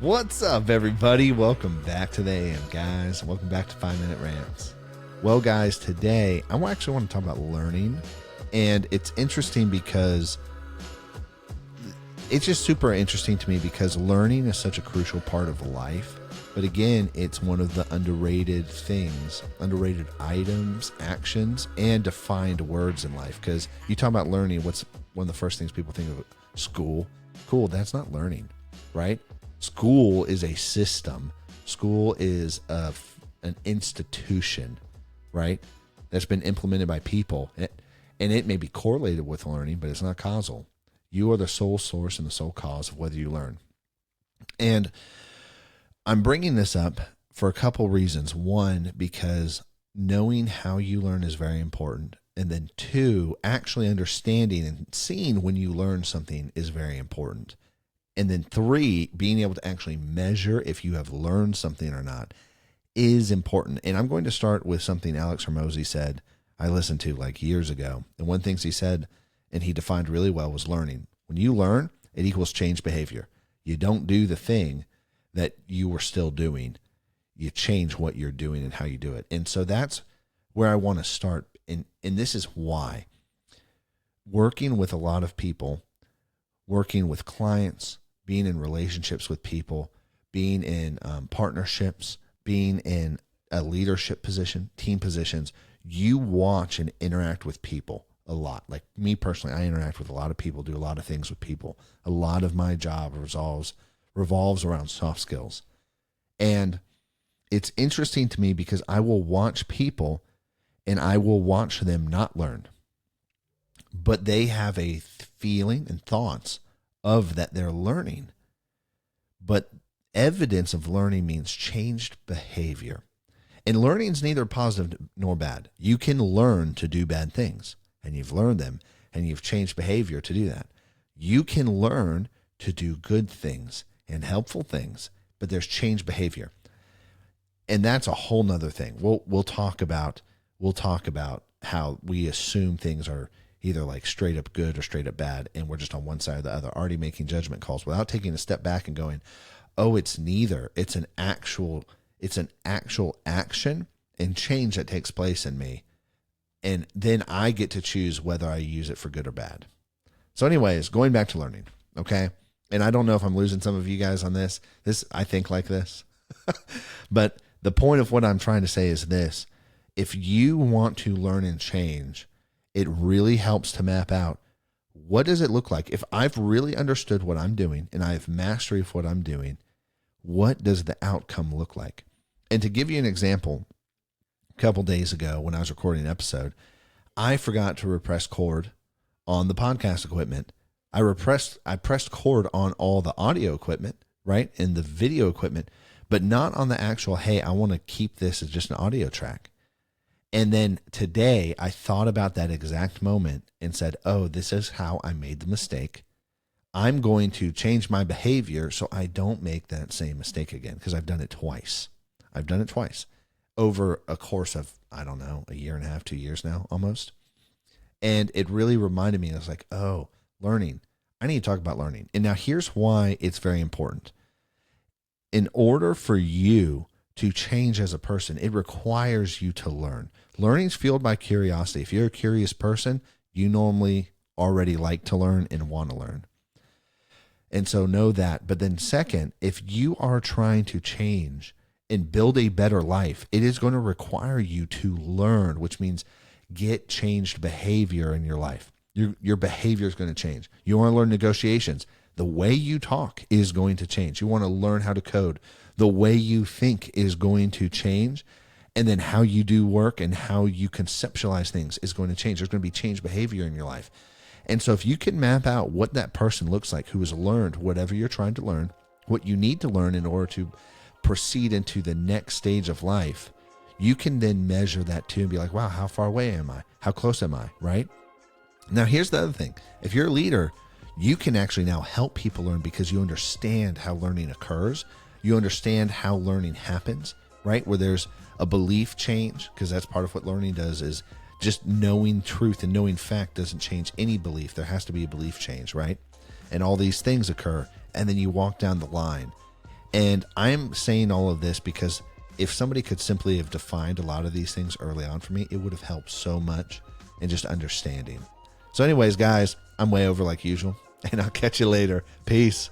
What's up, everybody? Welcome back to the AM, guys. Welcome back to 5 Minute Rants. Well, guys, today I actually want to talk about learning, and it's interesting because it's just super interesting to me because learning is such a crucial part of life. But again, it's one of the underrated things, underrated items, actions, and defined words in life. Because you talk about learning, what's one of the first things people think of? School. Cool, that's not learning, right? School is a system. School is an institution, right? That's been implemented by people. And it may be correlated with learning, but it's not causal. You are the sole source and the sole cause of whether you learn. And I'm bringing this up for a couple reasons. One, because knowing how you learn is very important. And then two, actually understanding and seeing when you learn something is very important. And then three, being able to actually measure if you have learned something or not is important. And I'm going to start with something Alex Hormozi said I listened to like years ago. And one of the things he said, and he defined really well, was learning. When you learn, it equals change behavior. You don't do the thing that you were still doing. You change what you're doing and how you do it. And so that's where I want to start. And this is why. Working with a lot of people, working with clients, being in relationships with people, being in partnerships, being in a leadership position, team positions, you watch and interact with people a lot. Like me personally, I interact with a lot of people, do a lot of things with people. A lot of my job revolves around soft skills. And it's interesting to me because I will watch people and I will watch them not learn. But they have a feeling and thoughts of that they're learning. But evidence of learning means changed behavior. And learning is neither positive nor bad. You can learn to do bad things, and you've learned them, and you've changed behavior to do that. You can learn to do good things and helpful things, but there's changed behavior. And that's a whole nother thing. We'll talk about how we assume things are either like straight up good or straight up bad, and we're just on one side or the other, already making judgment calls without taking a step back and going, oh, it's neither. It's an actual action and change that takes place in me. And then I get to choose whether I use it for good or bad. So anyways, going back to learning, okay? And I don't know if I'm losing some of you guys on this. I think like this. But the point of what I'm trying to say is this. If you want to learn and change, it really helps to map out, what does it look like? If I've really understood what I'm doing and I have mastery of what I'm doing, what does the outcome look like? And to give you an example, a couple days ago when I was recording an episode, I forgot to press record on the podcast equipment. I pressed record on all the audio equipment, right? And the video equipment, but not on the actual, hey, I want to keep this as just an audio track. And then today I thought about that exact moment and said, oh, this is how I made the mistake. I'm going to change my behavior so I don't make that same mistake again, because I've done it twice. Over a course of, I don't know, a year and a half, 2 years now, almost. And it really reminded me, I was like, oh, learning. I need to talk about learning. And now here's why it's very important. In order for you to change as a person, it requires you to learn. Learning is fueled by curiosity. If you're a curious person, you normally already like to learn and want to learn. And so know that. But then second, if you are trying to change and build a better life, it is going to require you to learn, which means get changed behavior in your life. Your behavior is going to change. You want to learn negotiations. The way you talk is going to change. You want to learn how to code. The way you think is going to change. And then how you do work and how you conceptualize things is going to change. There's going to be changed behavior in your life. And so if you can map out what that person looks like who has learned whatever you're trying to learn, what you need to learn in order to proceed into the next stage of life, you can then measure that too and be like, wow, how far away am I? How close am I? Right? Now, here's the other thing. If you're a leader, you can actually now help people learn because you understand how learning occurs. You understand how learning happens, right? Where there's a belief change, because that's part of what learning does, is just knowing truth and knowing fact doesn't change any belief. There has to be a belief change, right? And all these things occur. And then you walk down the line And I'm saying all of this because if somebody could simply have defined a lot of these things early on for me, it would have helped so much in just understanding. So anyways, guys, I'm way over like usual, and I'll catch you later. Peace.